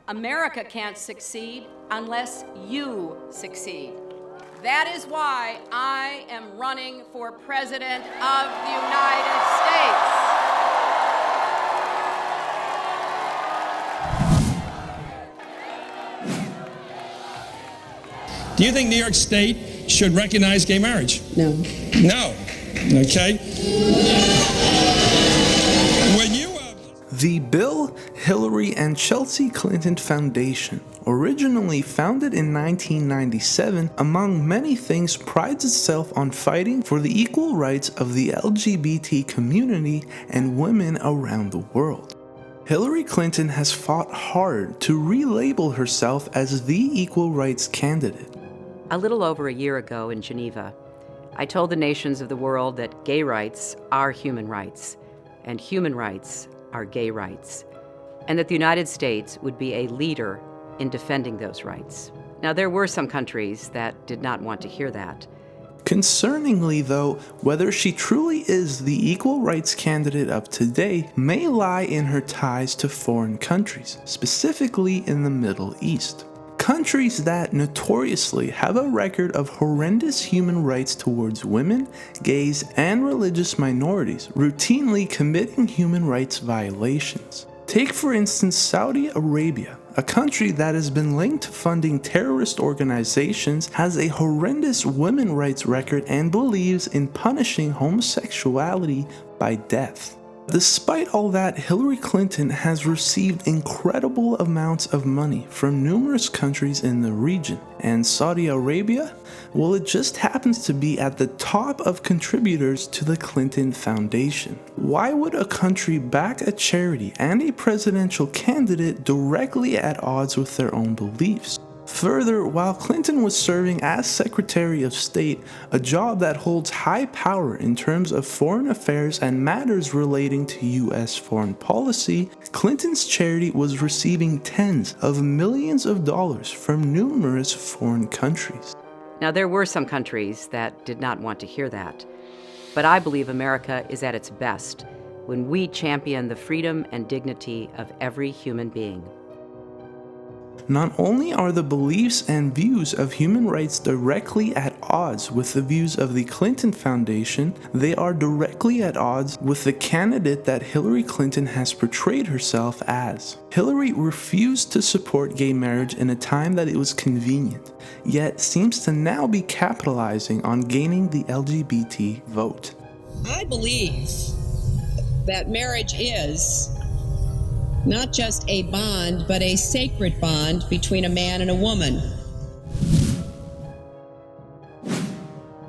America can't succeed unless you succeed. That is why I am running for President of the United States. Do you think New York State should recognize gay marriage? No. No. Okay. The Bill, Hillary, and Chelsea Clinton Foundation, originally founded in 1997, among many things prides itself on fighting for the equal rights of the LGBT community and women around the world. Hillary Clinton has fought hard to relabel herself as the equal rights candidate. A little over a year ago in Geneva, I told the nations of the world that gay rights are human rights, and human rights are gay rights, and that the United States would be a leader in defending those rights. Now, there were some countries that did not want to hear that. Concerningly, though, whether she truly is the equal rights candidate of today may lie in her ties to foreign countries, specifically in the Middle East. Countries that notoriously have a record of horrendous human rights towards women, gays, and religious minorities, routinely committing human rights violations. Take for instance Saudi Arabia, a country that has been linked to funding terrorist organizations, has a horrendous women's rights record, and believes in punishing homosexuality by death. Despite all that, Hillary Clinton has received incredible amounts of money from numerous countries in the region, and Saudi Arabia, well, it just happens to be at the top of contributors to the Clinton Foundation. Why would a country back a charity and a presidential candidate directly at odds with their own beliefs? Further, while Clinton was serving as Secretary of State, a job that holds high power in terms of foreign affairs and matters relating to U.S. foreign policy, Clinton's charity was receiving tens of millions of dollars from numerous foreign countries. Now, there were some countries that did not want to hear that, but I believe America is at its best when we champion the freedom and dignity of every human being. Not only are the beliefs and views of human rights directly at odds with the views of the Clinton Foundation, they are directly at odds with the candidate that Hillary Clinton has portrayed herself as. Hillary refused to support gay marriage in a time that it was convenient, yet seems to now be capitalizing on gaining the LGBT vote. I believe that marriage is not just a bond, but a sacred bond between a man and a woman.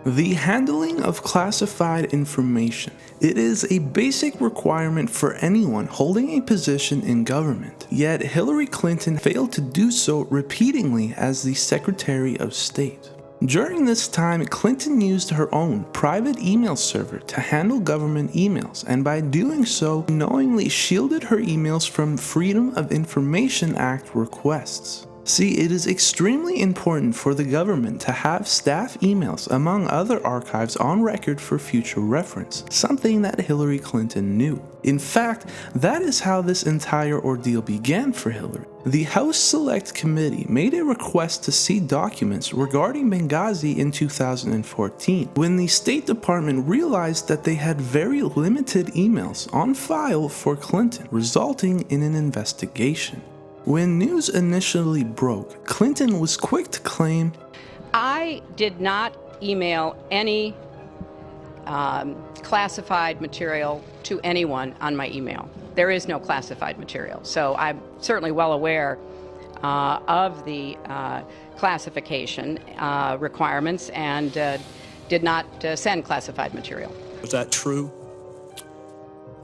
The handling of classified information. It is a basic requirement for anyone holding a position in government, yet Hillary Clinton failed to do so repeatedly as the Secretary of State. During this time, Clinton used her own private email server to handle government emails, and by doing so, knowingly shielded her emails from Freedom of Information Act requests. See, it is extremely important for the government to have staff emails among other archives on record for future reference, something that Hillary Clinton knew. In fact, that is how this entire ordeal began for Hillary. The House Select Committee made a request to see documents regarding Benghazi in 2014, when the State Department realized that they had very limited emails on file for Clinton, resulting in an investigation. When news initially broke, Clinton was quick to claim, I did not email any classified material to anyone on my email. There is no classified material. So I'm certainly well aware of the classification requirements and did not send classified material. Was that true?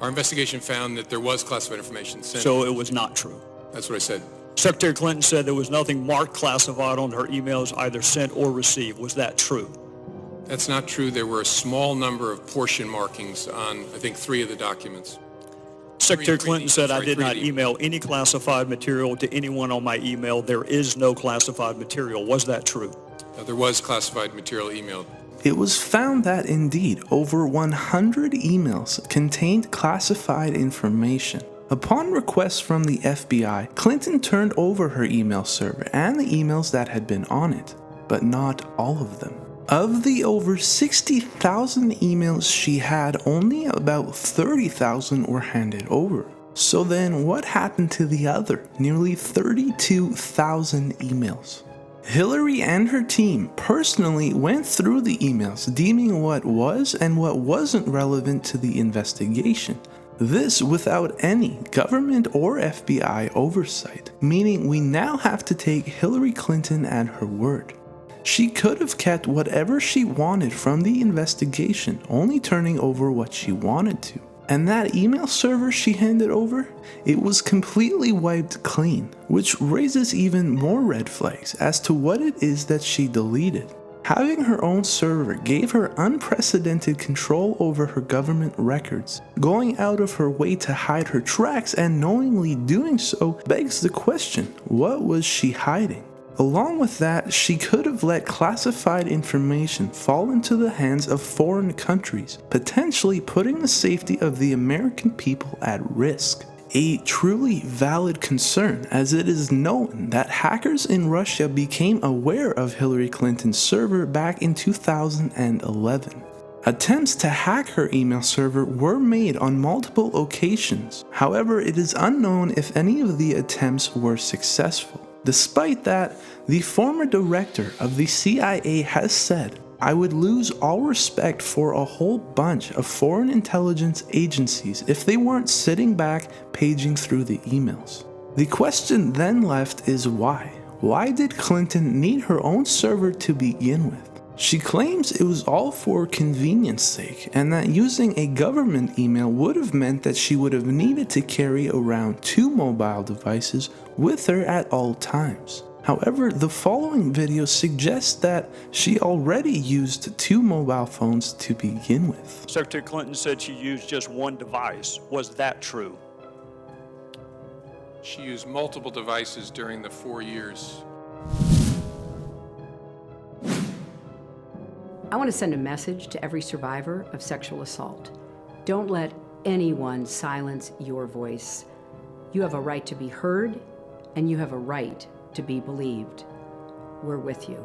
Our investigation found that there was classified information sent. So it was not true? That's what I said. Secretary Clinton said there was nothing marked classified on her emails either sent or received. Was that true? That's not true. There were a small number of portion markings on, I think, 3 of the documents. Secretary Clinton said I did not email any classified material to anyone on my email. There is no classified material. Was that true? There was classified material emailed. It was found that indeed over 100 emails contained classified information. Upon request from the FBI, Clinton turned over her email server and the emails that had been on it, but not all of them. Of the over 60,000 emails she had, only about 30,000 were handed over. So then what happened to the other nearly 32,000 emails? Hillary and her team personally went through the emails, deeming what was and what wasn't relevant to the investigation. This without any government or FBI oversight, meaning we now have to take Hillary Clinton at her word. She could have kept whatever she wanted from the investigation, only turning over what she wanted to. And that email server she handed over, it was completely wiped clean, which raises even more red flags as to what it is that she deleted. Having her own server gave her unprecedented control over her government records. Going out of her way to hide her tracks and knowingly doing so begs the question, what was she hiding? Along with that, she could have let classified information fall into the hands of foreign countries, potentially putting the safety of the American people at risk. A truly valid concern, as it is known that hackers in Russia became aware of Hillary Clinton's server back in 2011. Attempts to hack her email server were made on multiple occasions. However, it is unknown if any of the attempts were successful. Despite that, the former director of the CIA has said, "I would lose all respect for a whole bunch of foreign intelligence agencies if they weren't sitting back paging through the emails." The question then left is why? Why did Clinton need her own server to begin with? She claims it was all for convenience sake, and that using a government email would have meant that she would have needed to carry around 2 mobile devices with her at all times. However, the following video suggests that she already used 2 mobile phones to begin with. Secretary Clinton said she used just one device. Was that true? She used multiple devices during the 4 years. I want to send a message to every survivor of sexual assault. Don't let anyone silence your voice. You have a right to be heard, and you have a right to be believed. We're with you.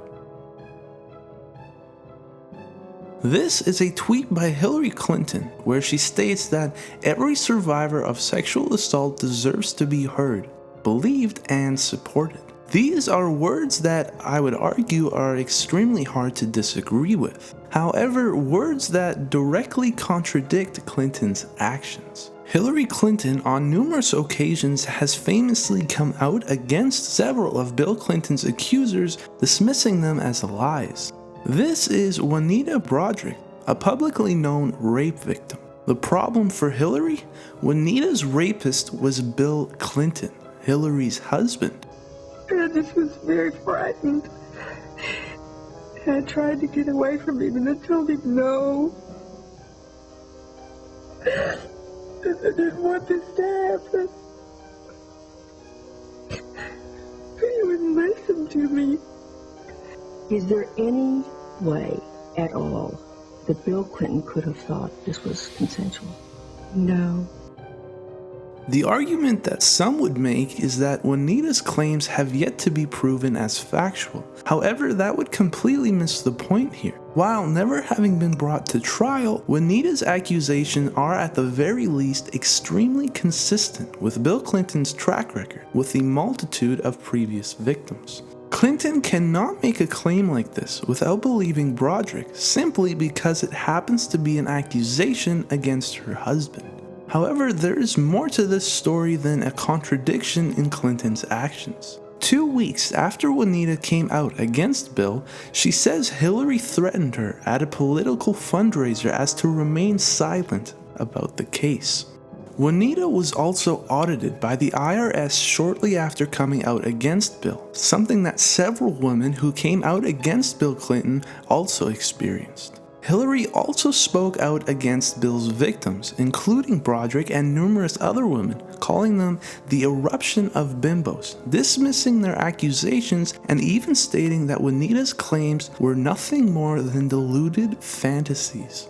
This is a tweet by Hillary Clinton where she states that every survivor of sexual assault deserves to be heard, believed, and supported. These are words that I would argue are extremely hard to disagree with. However, words that directly contradict Clinton's actions. Hillary Clinton on numerous occasions has famously come out against several of Bill Clinton's accusers, dismissing them as lies. This is Juanita Broderick, a publicly known rape victim. The problem for Hillary? Juanita's rapist was Bill Clinton, Hillary's husband. I just was very frightened. I tried to get away from him, and I told him no. I didn't want this to happen. But he wouldn't listen to me. Is there any way at all that Bill Clinton could have thought this was consensual? No. The argument that some would make is that Juanita's claims have yet to be proven as factual. However, that would completely miss the point here. While never having been brought to trial, Juanita's accusations are at the very least extremely consistent with Bill Clinton's track record with the multitude of previous victims. Clinton cannot make a claim like this without believing Broderick simply because it happens to be an accusation against her husband. However, there is more to this story than a contradiction in Clinton's actions. 2 weeks after Juanita came out against Bill, she says Hillary threatened her at a political fundraiser as to remain silent about the case. Juanita was also audited by the IRS shortly after coming out against Bill, something that several women who came out against Bill Clinton also experienced. Hillary also spoke out against Bill's victims, including Broderick and numerous other women, calling them the eruption of bimbos, dismissing their accusations, and even stating that Juanita's claims were nothing more than deluded fantasies.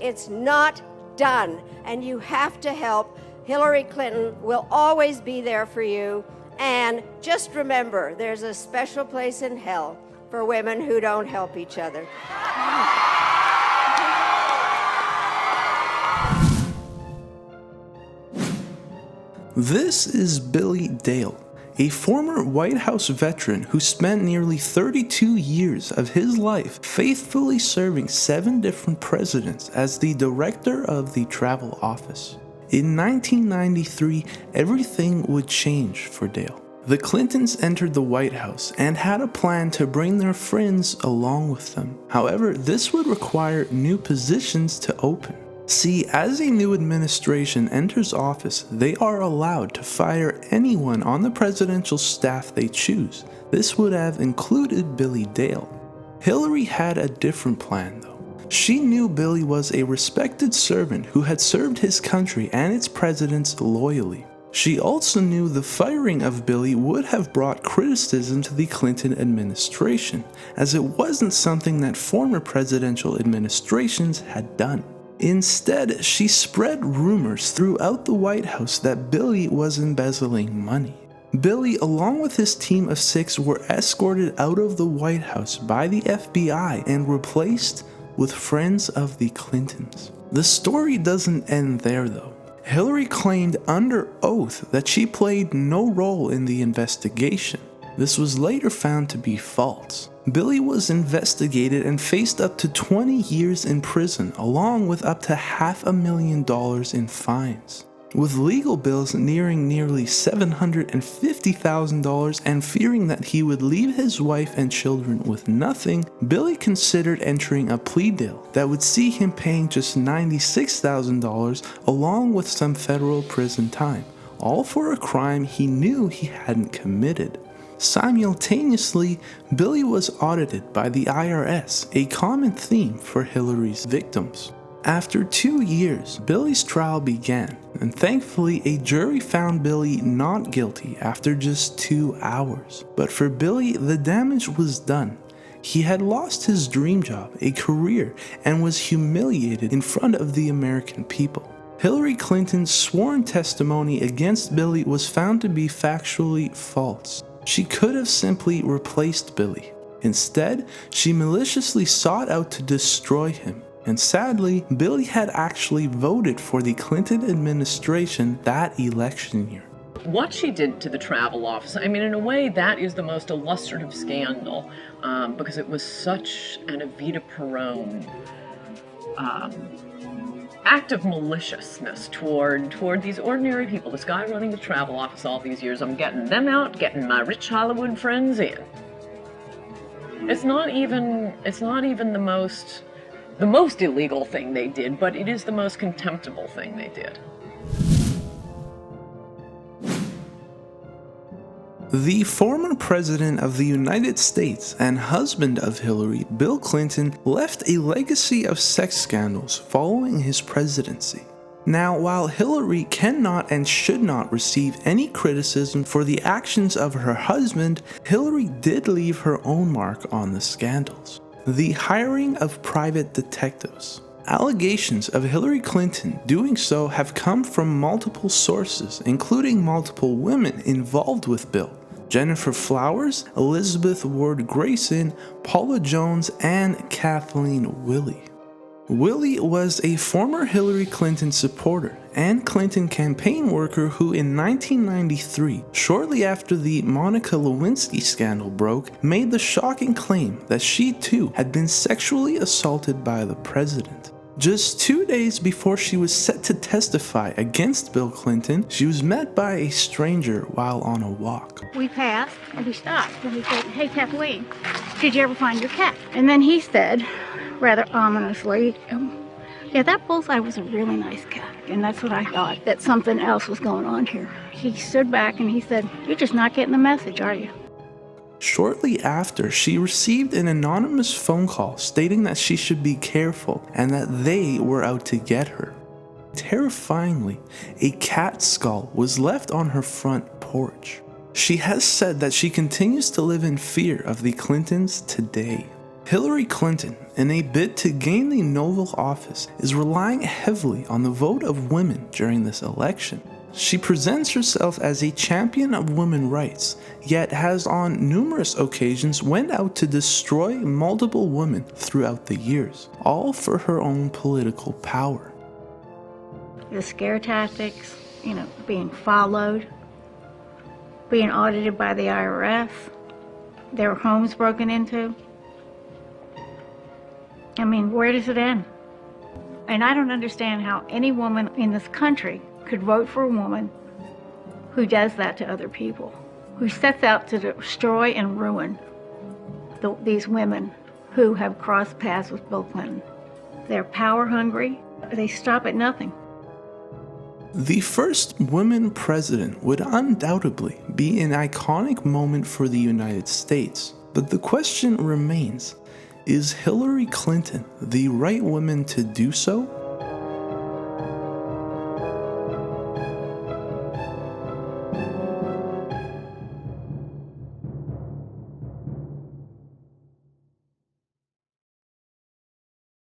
It's not done, and you have to help Hillary Clinton will always be there for you. And just remember, there's a special place in hell for women who don't help each other. This is Billy Dale, a former White House veteran who spent nearly 32 years of his life faithfully serving 7 different presidents as the director of the Travel Office. In 1993, everything would change for Dale. The Clintons entered the White House and had a plan to bring their friends along with them. However, this would require new positions to open. See, as a new administration enters office, they are allowed to fire anyone on the presidential staff they choose. This would have included Billy Dale. Hillary had a different plan though. She knew Billy was a respected servant who had served his country and its presidents loyally. She also knew the firing of Billy would have brought criticism to the Clinton administration, as it wasn't something that former presidential administrations had done. Instead, she spread rumors throughout the White House that Billy was embezzling money. Billy, along with his team of 6, were escorted out of the White House by the FBI and replaced with friends of the Clintons. The story doesn't end there though. Hillary claimed under oath that she played no role in the investigation. This was later found to be false. Billy was investigated and faced up to 20 years in prison, along with up to $500,000 in fines. With legal bills nearing nearly $750,000 and fearing that he would leave his wife and children with nothing, Billy considered entering a plea deal that would see him paying just $96,000 along with some federal prison time, all for a crime he knew he hadn't committed. Simultaneously, Billy was audited by the IRS, a common theme for Hillary's victims. After 2 years, Billy's trial began, and thankfully a jury found Billy not guilty after just 2 hours. But for Billy, the damage was done. He had lost his dream job, a career, and was humiliated in front of the American people. Hillary Clinton's sworn testimony against Billy was found to be factually false. She could have simply replaced Billy. Instead, she maliciously sought out to destroy him. And sadly, Billy had actually voted for the Clinton administration that election year. What she did to the Travel Office, I mean, in a way, that is the most illustrative scandal because it was such an Evita Peron act of maliciousness toward these ordinary people. This guy running the Travel Office all these years, I'm getting them out, getting my rich Hollywood friends in. It's not even the most illegal thing they did, but it is the most contemptible thing they did. The former president of the United States and husband of Hillary, Bill Clinton, left a legacy of sex scandals following his presidency. Now, while Hillary cannot and should not receive any criticism for the actions of her husband, Hillary did leave her own mark on the scandals. The hiring of private detectives. Allegations of Hillary Clinton doing so have come from multiple sources, including multiple women involved with Bill: Jennifer Flowers, Elizabeth Ward Grayson, Paula Jones, and Kathleen Willey. Willey was a former Hillary Clinton supporter and Clinton campaign worker who in 1993, shortly after the Monica Lewinsky scandal broke, made the shocking claim that she too had been sexually assaulted by the president. Just 2 days before she was set to testify against Bill Clinton, she was met by a stranger while on a walk. We passed and we stopped and we said, "Hey Kathleen, did you ever find your cat?" And then he said, rather ominously, "Yeah, that bullseye was a really nice cat." And that's what I thought, that something else was going on here. He stood back and he said, "You're just not getting the message, are you?" Shortly after, she received an anonymous phone call stating that she should be careful and that they were out to get her. Terrifyingly, a cat skull was left on her front porch. She has said that she continues to live in fear of the Clintons today. Hillary Clinton, in a bid to gain the Oval Office, is relying heavily on the vote of women during this election. She presents herself as a champion of women's rights, yet has on numerous occasions went out to destroy multiple women throughout the years, all for her own political power. The scare tactics, being followed, being audited by the IRS, their homes broken into. I mean, where does it end? And I don't understand how any woman in this country could vote for a woman who does that to other people, who sets out to destroy and ruin these women who have crossed paths with Bill Clinton. They're power hungry. They stop at nothing. The first woman president would undoubtedly be an iconic moment for the United States, but the question remains, is Hillary Clinton the right woman to do so?